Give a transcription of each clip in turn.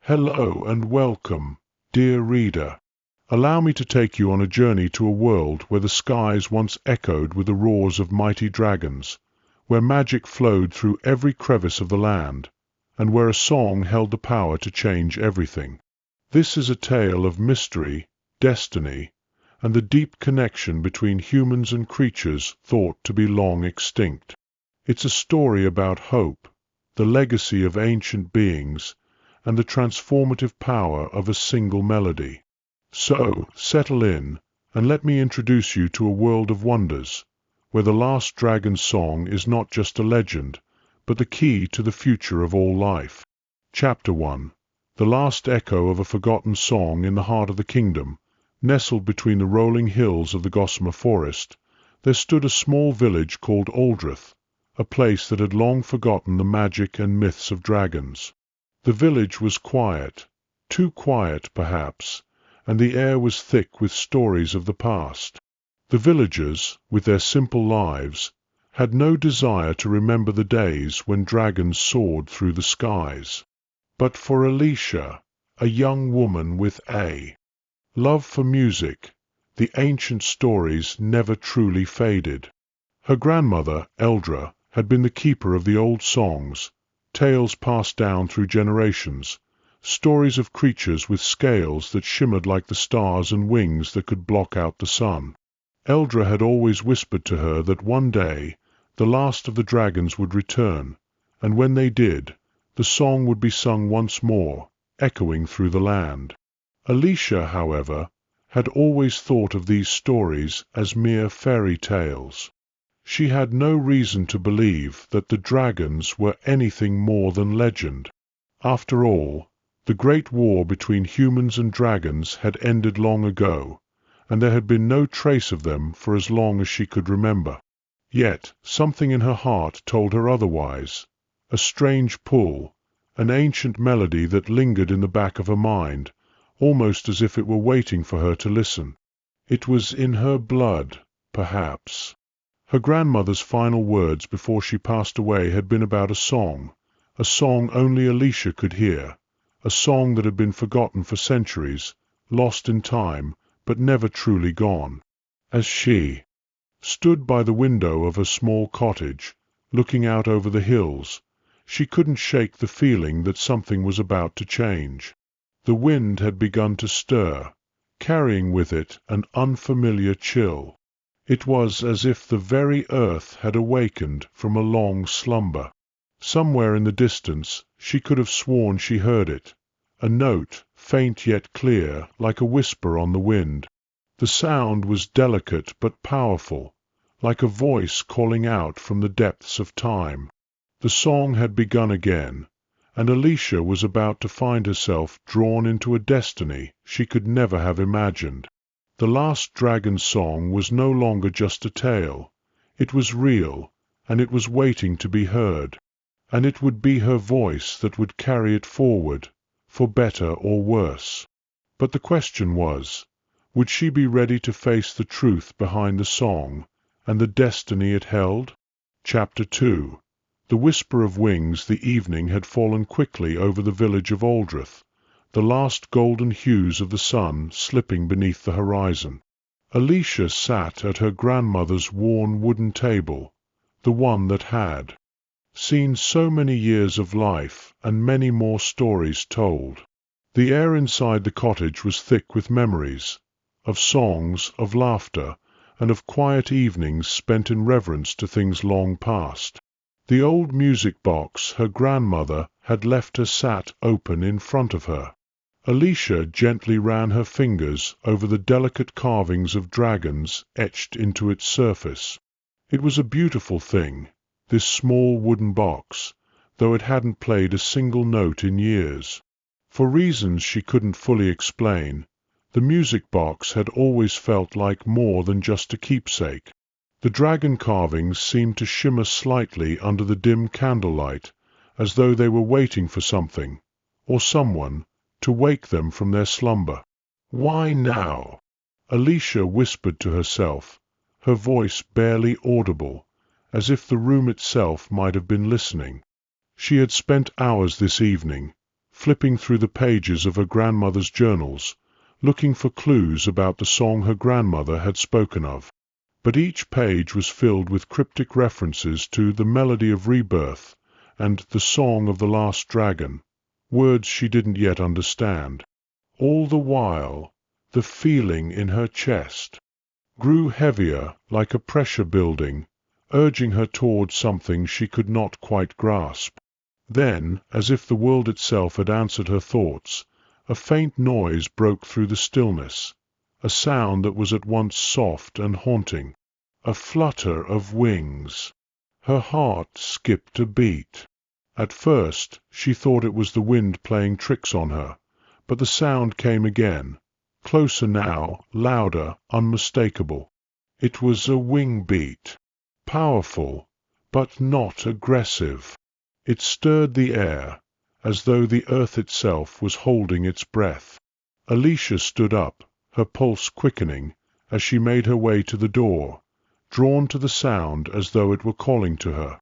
Hello and welcome, dear reader. Allow me to take you on a journey to a world where the skies once echoed with the roars of mighty dragons, where magic flowed through every crevice of the land, and where a song held the power to change everything. This is a tale of mystery, destiny, and the deep connection between humans and creatures thought to be long extinct. It's a story about hope, the legacy of ancient beings, and the transformative power of a single melody. So, settle in, and let me introduce you to a world of wonders, where the last dragon's song is not just a legend, but the key to the future of all life. Chapter 1. The last echo of a forgotten song in the heart of the kingdom, nestled between the rolling hills of the gossamer forest, there stood a small village called Aldrich, a place that had long forgotten the magic and myths of dragons. The village was quiet, too quiet perhaps, and the air was thick with stories of the past. The villagers, with their simple lives, had no desire to remember the days when dragons soared through the skies. But for Alicia, a young woman with a love for music, the ancient stories never truly faded. Her grandmother, Eldra, had been the keeper of the old songs, tales passed down through generations, stories of creatures with scales that shimmered like the stars and wings that could block out the sun. Eldra had always whispered to her that one day the last of the dragons would return, and when they did, the song would be sung once more, echoing through the land. Alicia, however, had always thought of these stories as mere fairy tales. She had no reason to believe that the dragons were anything more than legend. After all, the great war between humans and dragons had ended long ago, and there had been no trace of them for as long as she could remember. Yet something in her heart told her otherwise, a strange pull, an ancient melody that lingered in the back of her mind, almost as if it were waiting for her to listen. It was in her blood, perhaps. Her grandmother's final words before she passed away had been about a song only Alicia could hear, a song that had been forgotten for centuries, lost in time, but never truly gone. As she stood by the window of her small cottage, looking out over the hills, she couldn't shake the feeling that something was about to change. The wind had begun to stir, carrying with it an unfamiliar chill. It was as if the very earth had awakened from a long slumber. Somewhere in the distance she could have sworn she heard it, a note, faint yet clear, like a whisper on the wind. The sound was delicate but powerful, like a voice calling out from the depths of time. The song had begun again, and Alicia was about to find herself drawn into a destiny she could never have imagined. The last dragon's song was no longer just a tale. It was real, and it was waiting to be heard. And it would be her voice that would carry it forward, for better or worse. But the question was, would she be ready to face the truth behind the song, and the destiny it held? Chapter 2. The whisper of wings. The evening had fallen quickly over the village of Aldrich, the last golden hues of the sun slipping beneath the horizon. Alicia sat at her grandmother's worn wooden table, the one that had seen so many years of life and many more stories told. The air inside the cottage was thick with memories, of songs, of laughter, and of quiet evenings spent in reverence to things long past. The old music box her grandmother had left her sat open in front of her. Alicia gently ran her fingers over the delicate carvings of dragons etched into its surface. It was a beautiful thing, this small wooden box, though it hadn't played a single note in years. For reasons she couldn't fully explain, the music box had always felt like more than just a keepsake. The dragon carvings seemed to shimmer slightly under the dim candlelight, as though they were waiting for something, or someone, to wake them from their slumber. "Why now?" Alicia whispered to herself, her voice barely audible, as if the room itself might have been listening. She had spent hours this evening, flipping through the pages of her grandmother's journals, looking for clues about the song her grandmother had spoken of. But each page was filled with cryptic references to the melody of rebirth and the song of the last dragon, words she didn't yet understand. All the while, the feeling in her chest grew heavier, like a pressure building, urging her towards something she could not quite grasp. Then, as if the world itself had answered her thoughts, a faint noise broke through the stillness, a sound that was at once soft and haunting, a flutter of wings. Her heart skipped a beat. At first she thought it was the wind playing tricks on her, but the sound came again, closer now, louder, unmistakable. It was a wing beat, powerful, but not aggressive. It stirred the air, as though the earth itself was holding its breath. Alicia stood up, her pulse quickening, as she made her way to the door, drawn to the sound as though it were calling to her.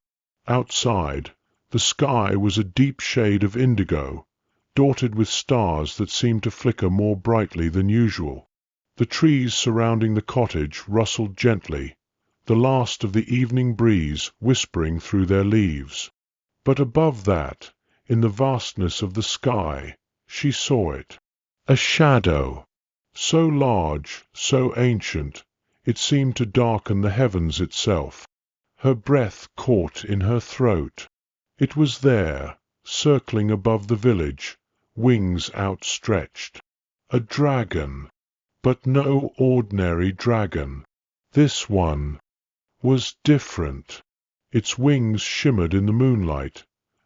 Outside, the sky was a deep shade of indigo, dotted with stars that seemed to flicker more brightly than usual. The trees surrounding the cottage rustled gently, the last of the evening breeze whispering through their leaves. But above that, in the vastness of the sky, she saw it. A shadow, so large, so ancient, it seemed to darken the heavens itself. Her breath caught in her throat. It was there, circling above the village, wings outstretched. A dragon, but no ordinary dragon. This one was different. Its wings shimmered in the moonlight,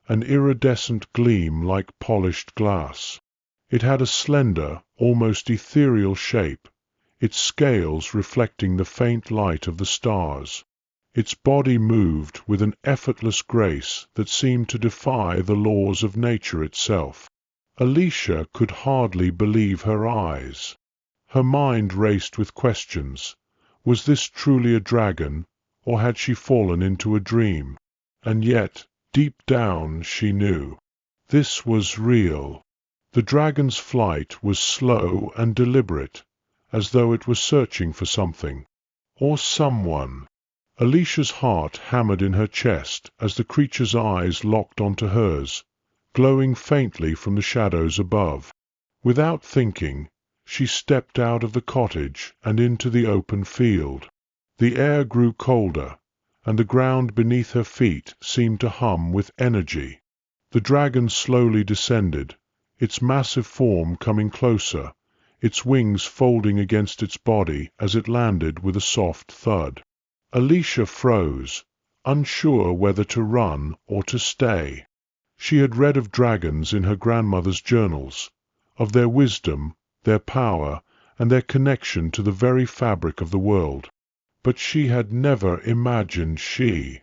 an iridescent gleam like polished glass. It had a slender, almost ethereal shape, its scales reflecting the faint light of the stars. Its body moved with an effortless grace that seemed to defy the laws of nature itself. Alicia could hardly believe her eyes. Her mind raced with questions. Was this truly a dragon, or had she fallen into a dream? And yet, deep down, she knew. This was real. The dragon's flight was slow and deliberate, as though it were searching for something, or someone. Alicia's heart hammered in her chest as the creature's eyes locked onto hers, glowing faintly from the shadows above. Without thinking, she stepped out of the cottage and into the open field. The air grew colder, and the ground beneath her feet seemed to hum with energy. The dragon slowly descended, its massive form coming closer, its wings folding against its body as it landed with a soft thud. Alicia froze, unsure whether to run or to stay. She had read of dragons in her grandmother's journals, of their wisdom, their power, and their connection to the very fabric of the world. But she had never imagined she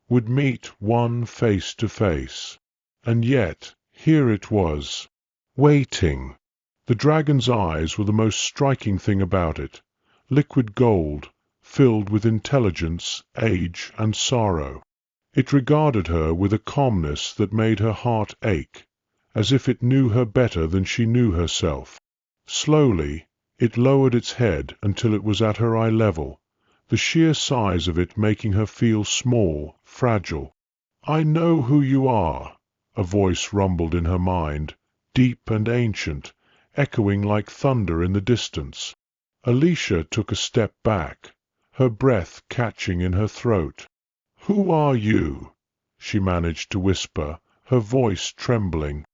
would meet one face to face. And yet, here it was, waiting. The dragon's eyes were the most striking thing about it, liquid gold, filled with intelligence, age, and sorrow. It regarded her with a calmness that made her heart ache, as if it knew her better than she knew herself. Slowly, it lowered its head until it was at her eye level, the sheer size of it making her feel small, fragile. "I know who you are," a voice rumbled in her mind, deep and ancient, echoing like thunder in the distance. Alicia took a step back, her breath catching in her throat. "Who are you?" she managed to whisper, her voice trembling.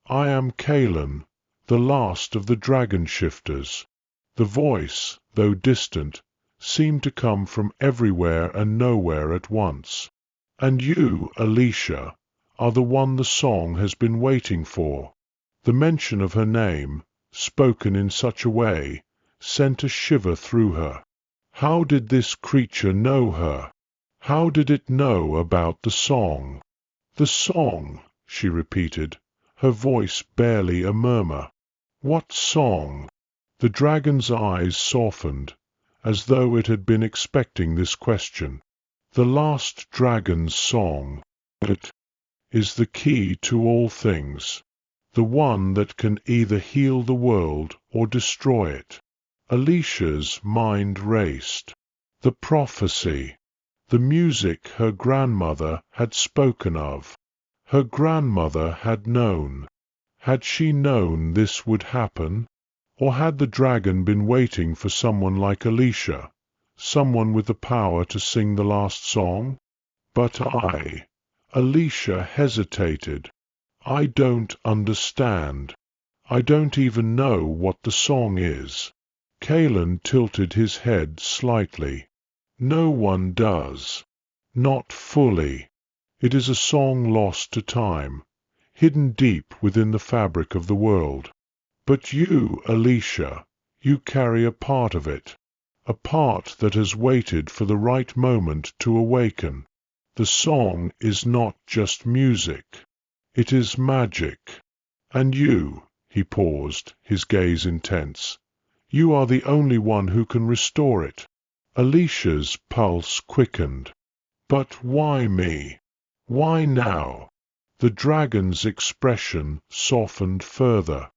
"I am Kalen, the last of the dragon shifters." The voice, though distant, seemed to come from everywhere and nowhere at once. "And you, Alicia, are the one the song has been waiting for." The mention of her name, spoken in such a way, sent a shiver through her. How did this creature know her? How did it know about the song? "The song," she repeated, her voice barely a murmur. "What song?" The dragon's eyes softened, as though it had been expecting this question. "The last dragon's song. It is the key to all things." the one that can either heal the world or destroy it. Alicia's mind raced. The prophecy, the music her grandmother had spoken of. Her grandmother had known. Had she known this would happen? Or had the dragon been waiting for someone like Alicia, someone with the power to sing the last song? But Alicia hesitated. I don't understand. I don't even know what the song is. Kalen tilted his head slightly. No one does. Not fully. It is a song lost to time, hidden deep within the fabric of the world. But you, Alicia, you carry a part of it, a part that has waited for the right moment to awaken. The song is not just music. It is magic. And you, he paused, his gaze intense, you are the only one who can restore it. Alicia's pulse quickened. But why me? Why now? The dragon's expression softened further.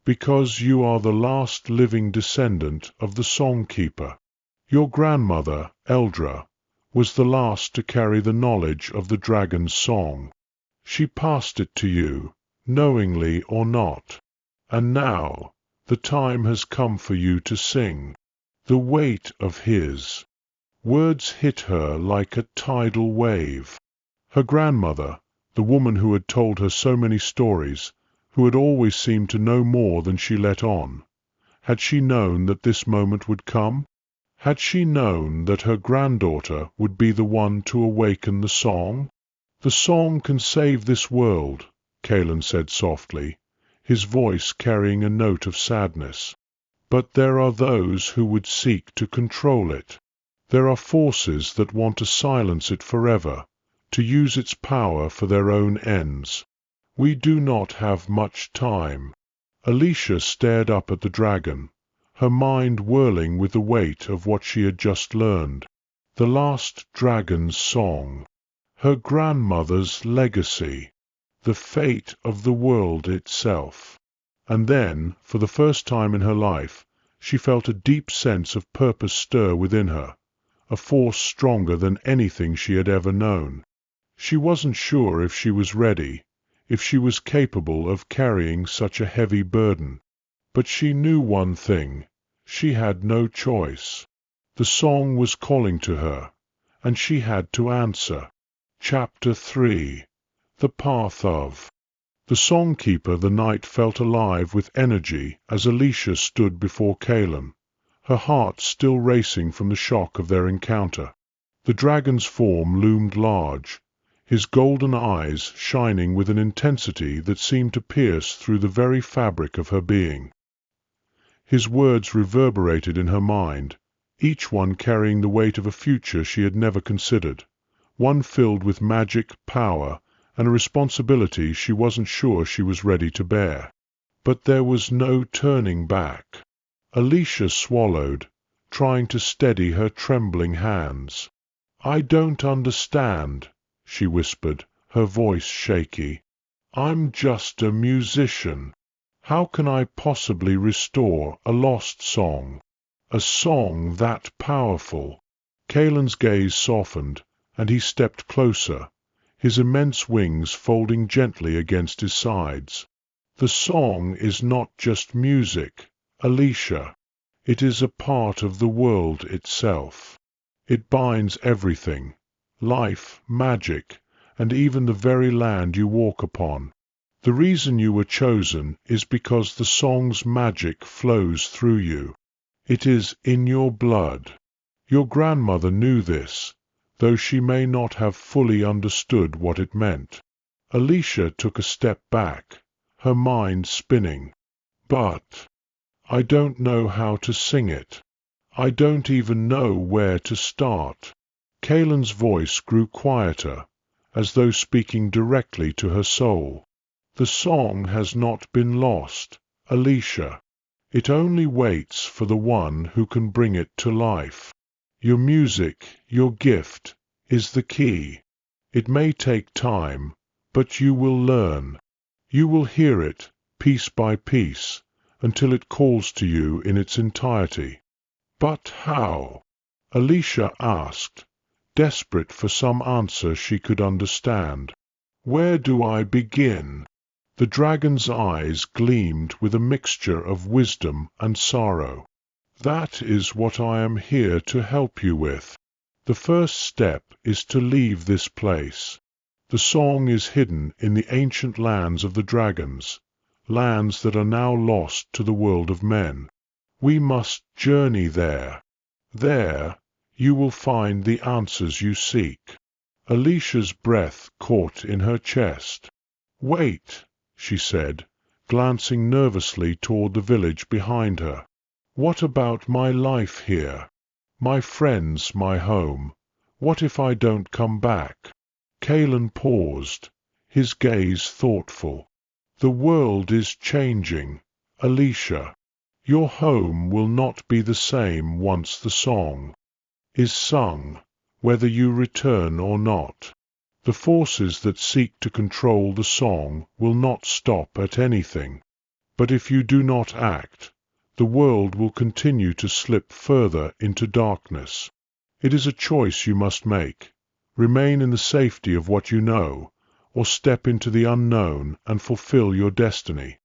Because you are the last living descendant of the song-keeper. Your grandmother, Eldra, was the last to carry the knowledge of the dragon's song. She passed it to you, knowingly or not. And now, the time has come for you to sing. The weight of his. Words hit her like a tidal wave. Her grandmother, the woman who had told her so many stories, who had always seemed to know more than she let on, had she known that this moment would come? Had she known that her granddaughter would be the one to awaken the song? The song can save this world, Kalen said softly, his voice carrying a note of sadness. But there are those who would seek to control it. There are forces that want to silence it forever, to use its power for their own ends. We do not have much time. Alicia stared up at the dragon, her mind whirling with the weight of what she had just learned. The last dragon's song. Her grandmother's legacy. The fate of the world itself. And then, for the first time in her life, she felt a deep sense of purpose stir within her, a force stronger than anything she had ever known. She wasn't sure if she was ready, if she was capable of carrying such a heavy burden. But she knew one thing. She had no choice. The song was calling to her, and she had to answer. Chapter 3. The Path of. The songkeeper the night felt alive with energy as Alicia stood before Kalen, her heart still racing from the shock of their encounter. The dragon's form loomed large, his golden eyes shining with an intensity that seemed to pierce through the very fabric of her being. His words reverberated in her mind, each one carrying the weight of a future she had never considered, one filled with magic, power, and a responsibility she wasn't sure she was ready to bear. But there was no turning back. Alicia swallowed, trying to steady her trembling hands. "I don't understand," she whispered, her voice shaky. "I'm just a musician. How can I possibly restore a lost song? A song that powerful?" Kalen's gaze softened, and he stepped closer, his immense wings folding gently against his sides. "The song is not just music, Alicia. It is a part of the world itself. It binds everything, life, magic, and even the very land you walk upon. The reason you were chosen is because the song's magic flows through you. It is in your blood. Your grandmother knew this, though she may not have fully understood what it meant." Alicia took a step back, her mind spinning. "But I don't know how to sing it. I don't even know where to start." Kalen's voice grew quieter, as though speaking directly to her soul. "The song has not been lost, Alicia. It only waits for the one who can bring it to life. Your music, your gift, is the key. It may take time, but you will learn. You will hear it, piece by piece, until it calls to you in its entirety. But how? Alicia asked, desperate for some answer she could understand. Where do I begin? The dragon's eyes gleamed with a mixture of wisdom and sorrow. That is what I am here to help you with. The first step is to leave this place. The song is hidden in the ancient lands of the dragons, lands that are now lost to the world of men. We must journey there. There, you will find the answers you seek. Alicia's breath caught in her chest. Wait, she said, glancing nervously toward the village behind her. What about my life here? My friends, my home? What if I don't come back? Kalen paused, his gaze thoughtful. The world is changing, Alicia. Your home will not be the same once the song is sung, whether you return or not. The forces that seek to control the song will not stop at anything. But if you do not act, the world will continue to slip further into darkness. It is a choice you must make. Remain in the safety of what you know, or step into the unknown and fulfill your destiny.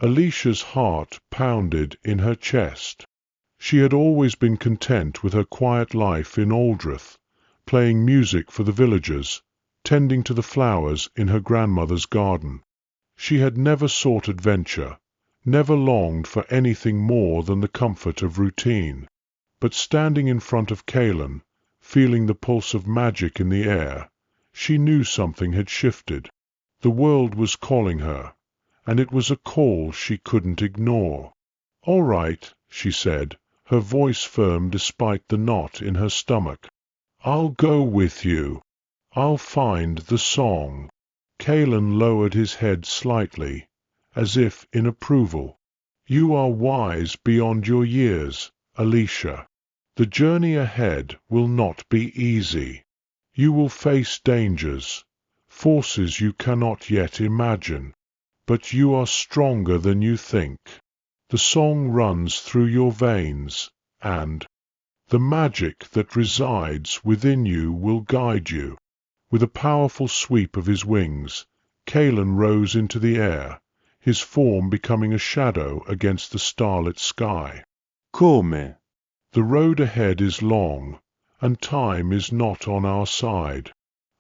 Alicia's heart pounded in her chest. She had always been content with her quiet life in Aldrich, playing music for the villagers, tending to the flowers in her grandmother's garden. She had never sought adventure, never longed for anything more than the comfort of routine. But standing in front of Kalen, feeling the pulse of magic in the air, she knew something had shifted. The world was calling her, and it was a call she couldn't ignore. "All right," she said, her voice firm despite the knot in her stomach. "I'll go with you. I'll find the song." Kalen lowered his head slightly, as if in approval. "You are wise beyond your years, Alicia. The journey ahead will not be easy. You will face dangers, forces you cannot yet imagine. But you are stronger than you think. The song runs through your veins, and the magic that resides within you will guide you." With a powerful sweep of his wings, Kalen rose into the air, his form becoming a shadow against the starlit sky. Come? The road ahead is long, and time is not on our side.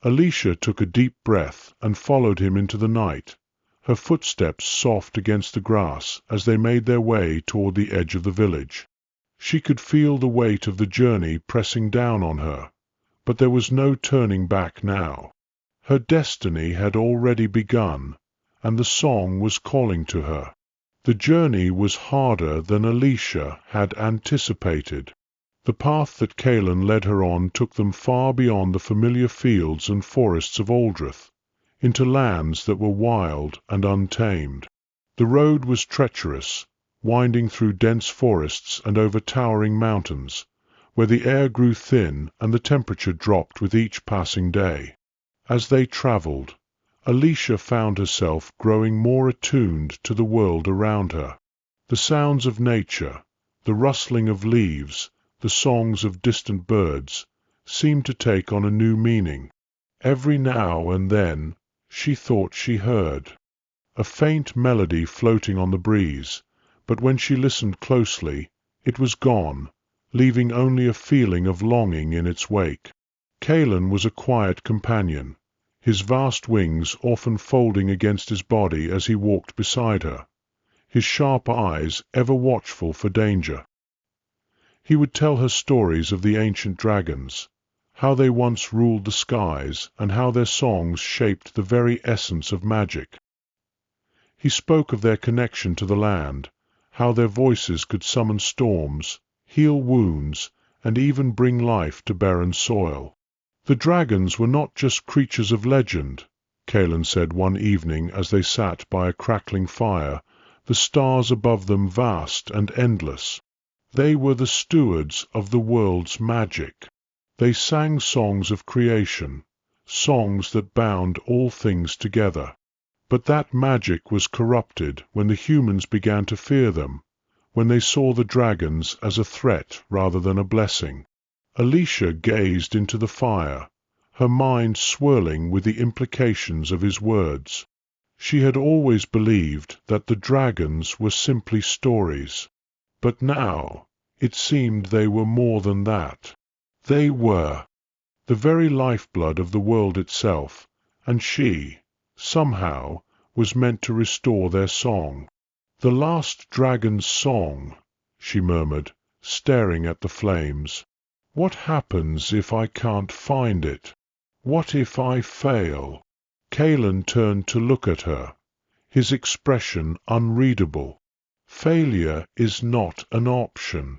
Alicia took a deep breath and followed him into the night, her footsteps soft against the grass as they made their way toward the edge of the village. She could feel the weight of the journey pressing down on her, but there was no turning back now. Her destiny had already begun, and the song was calling to her. The journey was harder than Alicia had anticipated. The path that Kalen led her on took them far beyond the familiar fields and forests of Aldrich, into lands that were wild and untamed. The road was treacherous, winding through dense forests and over towering mountains, where the air grew thin and the temperature dropped with each passing day. As they traveled, Alicia found herself growing more attuned to the world around her. The sounds of nature, the rustling of leaves, the songs of distant birds, seemed to take on a new meaning. Every now and then, she thought she heard a faint melody floating on the breeze, but when she listened closely, it was gone, leaving only a feeling of longing in its wake. Kalen was a quiet companion, his vast wings often folding against his body as he walked beside her, his sharp eyes ever watchful for danger. He would tell her stories of the ancient dragons, how they once ruled the skies and how their songs shaped the very essence of magic. He spoke of their connection to the land, how their voices could summon storms, heal wounds, and even bring life to barren soil. The dragons were not just creatures of legend, Kalen said one evening as they sat by a crackling fire, the stars above them vast and endless. They were the stewards of the world's magic. They sang songs of creation, songs that bound all things together. But that magic was corrupted when the humans began to fear them, when they saw the dragons as a threat rather than a blessing. Alicia gazed into the fire, her mind swirling with the implications of his words. She had always believed that the dragons were simply stories, but now it seemed they were more than that. They were the very lifeblood of the world itself, and she, somehow, was meant to restore their song. "The last dragon's song," she murmured, staring at the flames. "What happens if I can't find it? What if I fail?" Kalen turned to look at her, his expression unreadable. "Failure is not an option.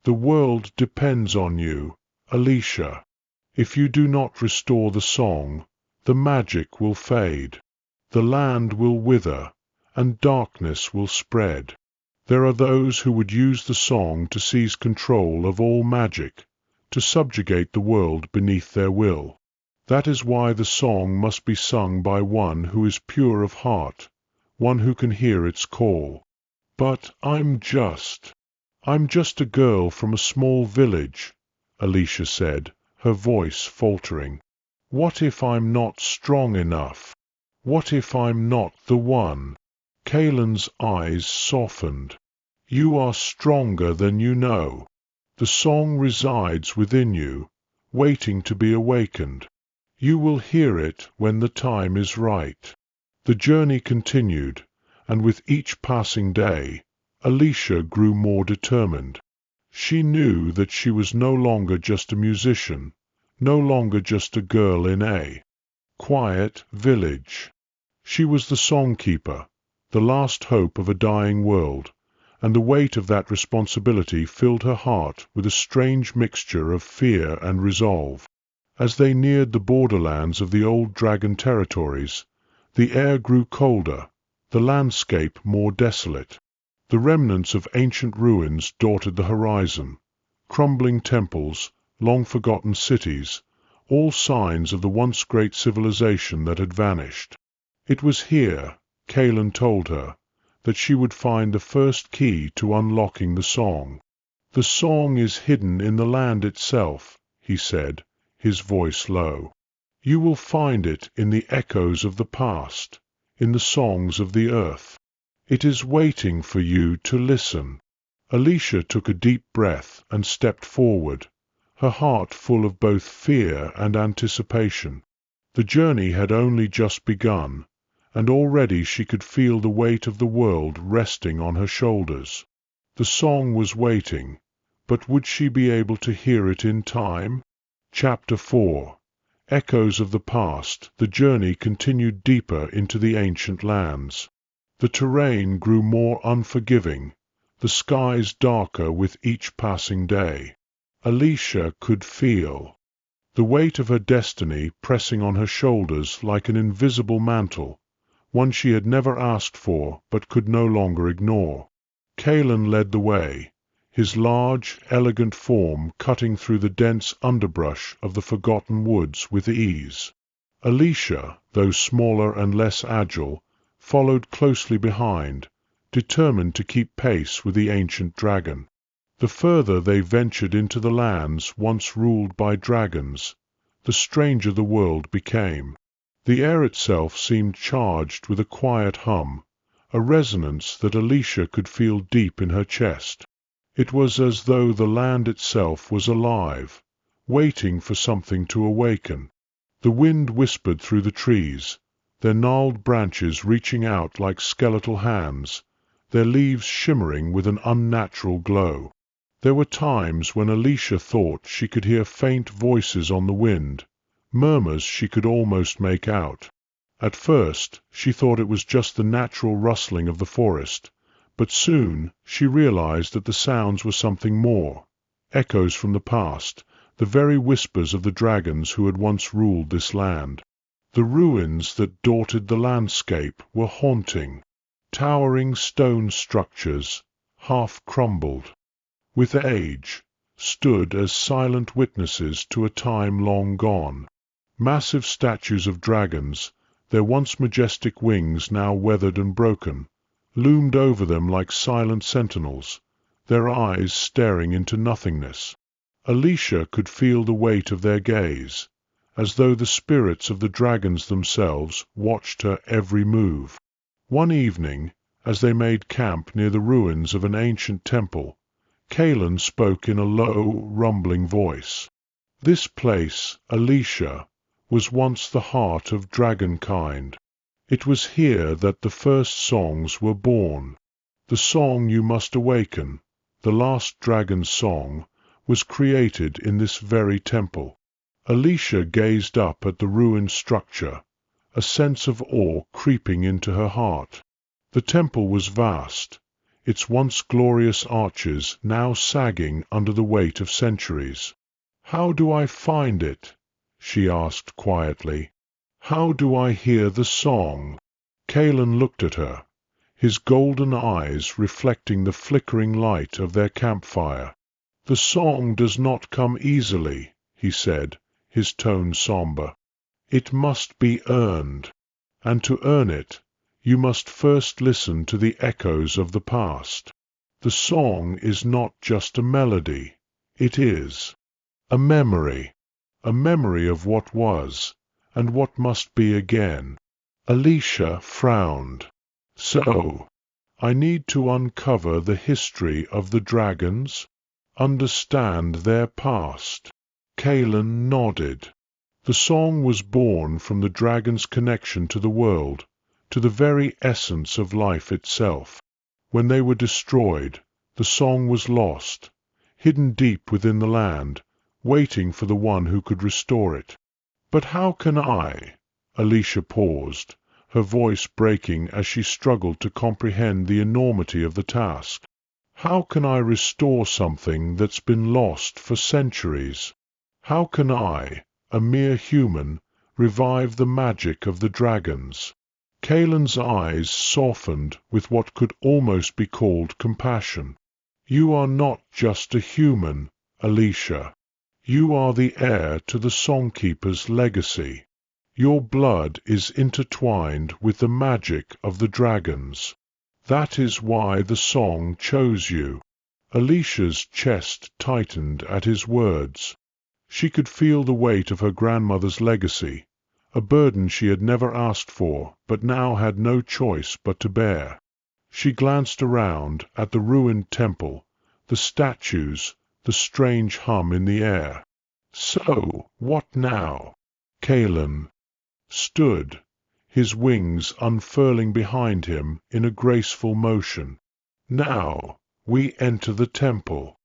The world depends on you, Alicia. If you do not restore the song, the magic will fade. The land will wither, and darkness will spread. There are those who would use the song to seize control of all magic, to subjugate the world beneath their will. That is why the song must be sung by one who is pure of heart, one who can hear its call. But I'm just a girl from a small village," Alicia said, her voice faltering. "What if I'm not strong enough? What if I'm not the one?" Kalen's eyes softened. "You are stronger than you know. The song resides within you, waiting to be awakened. You will hear it when the time is right." The journey continued, and with each passing day, Alicia grew more determined. She knew that she was no longer just a musician, no longer just a girl in a quiet village. She was the songkeeper, the last hope of a dying world, and the weight of that responsibility filled her heart with a strange mixture of fear and resolve. As they neared the borderlands of the old dragon territories, the air grew colder, the landscape more desolate. The remnants of ancient ruins dotted the horizon, crumbling temples, long-forgotten cities, all signs of the once great civilization that had vanished. It was here, Kalen told her, that she would find the first key to unlocking the song. "The song is hidden in the land itself," he said, his voice low. "You will find it in the echoes of the past, in the songs of the earth. It is waiting for you to listen." Alicia took a deep breath and stepped forward, her heart full of both fear and anticipation. The journey had only just begun, and already she could feel the weight of the world resting on her shoulders. The song was waiting, but would she be able to hear it in time? Chapter 4. Echoes of the past. The journey continued deeper into the ancient lands. The terrain grew more unforgiving, the skies darker with each passing day. Alicia could feel the weight of her destiny pressing on her shoulders like an invisible mantle, one she had never asked for but could no longer ignore. Kalen led the way, his large, elegant form cutting through the dense underbrush of the forgotten woods with ease. Alicia, though smaller and less agile, followed closely behind, determined to keep pace with the ancient dragon. The further they ventured into the lands once ruled by dragons, the stranger the world became. The air itself seemed charged with a quiet hum, a resonance that Alicia could feel deep in her chest. It was as though the land itself was alive, waiting for something to awaken. The wind whispered through the trees, their gnarled branches reaching out like skeletal hands, their leaves shimmering with an unnatural glow. There were times when Alicia thought she could hear faint voices on the wind, murmurs she could almost make out. At first she thought it was just the natural rustling of the forest, but soon she realized that the sounds were something more, echoes from the past, the very whispers of the dragons who had once ruled this land. The ruins that dotted the landscape were haunting. Towering stone structures, half crumbled, with age, stood as silent witnesses to a time long gone. Massive statues of dragons, Their once majestic wings, now weathered and broken, loomed over them like silent sentinels, their eyes staring into nothingness. Alicia could feel the weight of their gaze, as though the spirits of the dragons themselves watched her every move. One evening, as they made camp near the ruins of an ancient temple, Kaelin spoke in a low, rumbling voice. This place, Alicia, was once the heart of dragonkind. It was here that the first songs were born. The song you must awaken, the last dragon's song, was created in this very temple. Alicia gazed up at the ruined structure, a sense of awe creeping into her heart. The temple was vast, its once glorious arches now sagging under the weight of centuries. "How do I find it?" she asked quietly. "How do I hear the song?" Kaelin looked at her, his golden eyes reflecting the flickering light of their campfire. "The song does not come easily," he said, his tone somber. "It must be earned, and to earn it, you must first listen to the echoes of the past. The song is not just a melody, it is a memory of what was, and what must be again." Alicia frowned. "So, I need to uncover the history of the dragons, understand their past." Kaelin nodded. The song was born from the dragon's connection to the world, to the very essence of life itself. When they were destroyed, the song was lost, hidden deep within the land, waiting for the one who could restore it. "But how can I?" Alicia paused, her voice breaking as she struggled to comprehend the enormity of the task. "How can I restore something that's been lost for centuries? How can I, a mere human, revive the magic of the dragons?" Kaelin's eyes softened with what could almost be called compassion. "You are not just a human, Alicia. You are the heir to the Songkeeper's legacy. Your blood is intertwined with the magic of the dragons. That is why the song chose you." Alicia's chest tightened at his words. She could feel the weight of her grandmother's legacy, a burden she had never asked for, but now had no choice but to bear. She glanced around at the ruined temple, the statues, the strange hum in the air. "So, what now?" Kaelin stood, his wings unfurling behind him in a graceful motion. "Now, we enter the temple.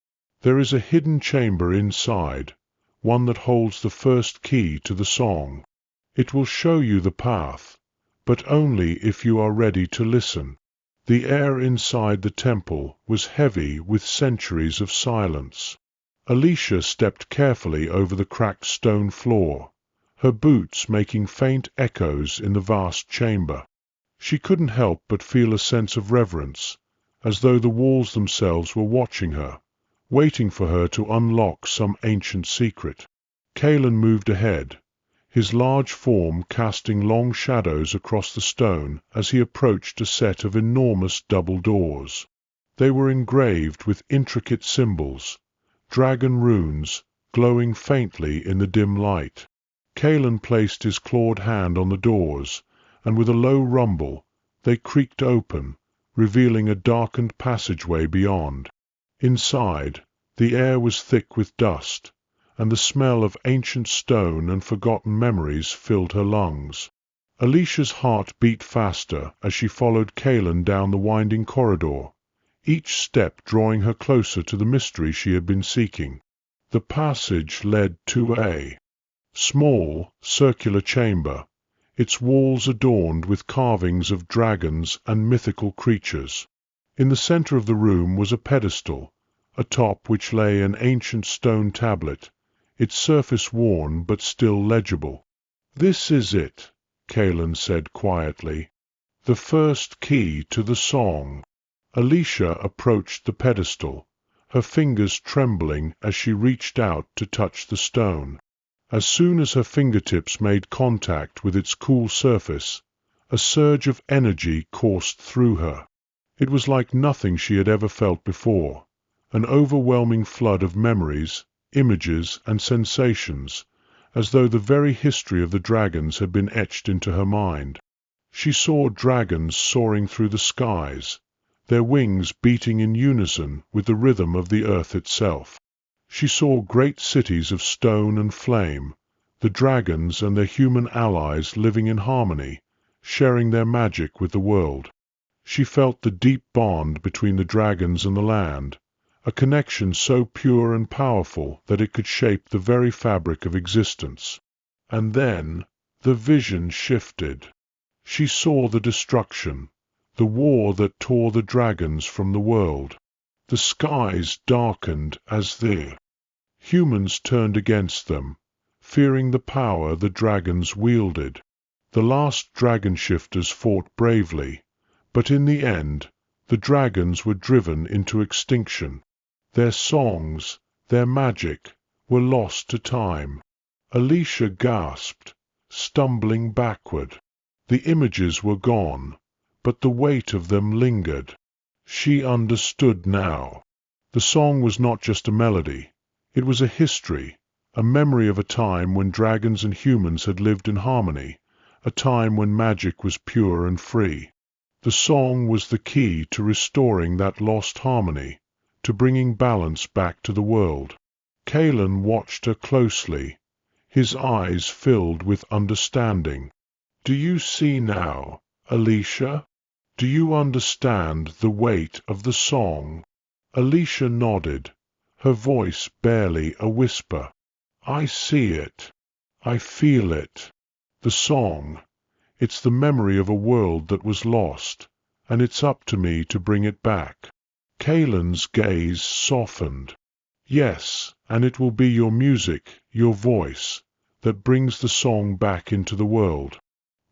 There is a hidden chamber inside, one that holds the first key to the song. It will show you the path, but only if you are ready to listen." The air inside the temple was heavy with centuries of silence. Alicia stepped carefully over the cracked stone floor, her boots making faint echoes in the vast chamber. She couldn't help but feel a sense of reverence, as though the walls themselves were watching her, waiting for her to unlock some ancient secret. Kaelin moved ahead, his large form casting long shadows across the stone as he approached a set of enormous double doors. They were engraved with intricate symbols, dragon runes glowing faintly in the dim light. Kaelin placed his clawed hand on the doors, and with a low rumble they creaked open, revealing a darkened passageway beyond. Inside, the air was thick with dust, and the smell of ancient stone and forgotten memories filled her lungs. Alicia's heart beat faster as she followed Kaelin down the winding corridor, each step drawing her closer to the mystery she had been seeking. The passage led to a small, circular chamber, its walls adorned with carvings of dragons and mythical creatures. In the center of the room was a pedestal, atop which lay an ancient stone tablet, its surface worn but still legible. "This is it," Kaelin said quietly, "the first key to the song." Alicia approached the pedestal, her fingers trembling as she reached out to touch the stone. As soon as her fingertips made contact with its cool surface, a surge of energy coursed through her. It was like nothing she had ever felt before, an overwhelming flood of memories, images, and sensations, as though the very history of the dragons had been etched into her mind. She saw dragons soaring through the skies, their wings beating in unison with the rhythm of the earth itself. She saw great cities of stone and flame, the dragons and their human allies living in harmony, sharing their magic with the world. She felt the deep bond between the dragons and the land, a connection so pure and powerful that it could shape the very fabric of existence. And then the vision shifted. She saw the destruction, the war that tore the dragons from the world. The skies darkened as the humans turned against them, fearing the power the dragons wielded. The last dragon shifters fought bravely, but in the end, the dragons were driven into extinction. Their songs, their magic, were lost to time. Alicia gasped, stumbling backward. The images were gone, but the weight of them lingered. She understood now. The song was not just a melody. It was a history, a memory of a time when dragons and humans had lived in harmony, a time when magic was pure and free. The song was the key to restoring that lost harmony, to bringing balance back to the world. Kalen watched her closely, his eyes filled with understanding. "Do you see now, Alicia? Do you understand the weight of the song?" Alicia nodded, her voice barely a whisper. "I see it. I feel it. The song. It's the memory of a world that was lost, and it's up to me to bring it back." Kalen's gaze softened. "Yes, and it will be your music, your voice, that brings the song back into the world.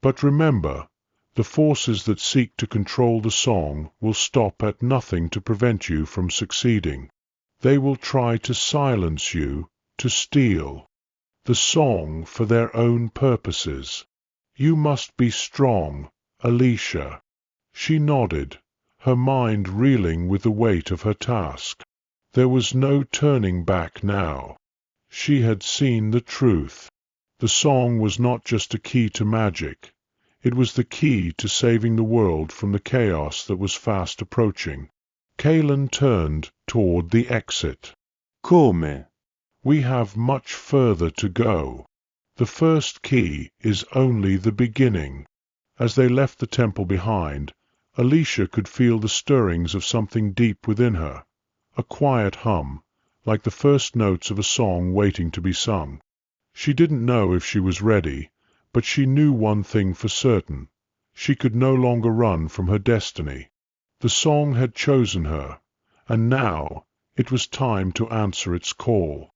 But remember, the forces that seek to control the song will stop at nothing to prevent you from succeeding. They will try to silence you, to steal the song for their own purposes. You must be strong, Alicia." She nodded, her mind reeling with the weight of her task. There was no turning back now. She had seen the truth. The song was not just a key to magic. It was the key to saving the world from the chaos that was fast approaching. Kalen turned toward the exit. Come? "We have much further to go. The first key is only the beginning." As they left the temple behind, Alicia could feel the stirrings of something deep within her, a quiet hum, like the first notes of a song waiting to be sung. She didn't know if she was ready, but she knew one thing for certain. She could no longer run from her destiny. The song had chosen her, and now it was time to answer its call.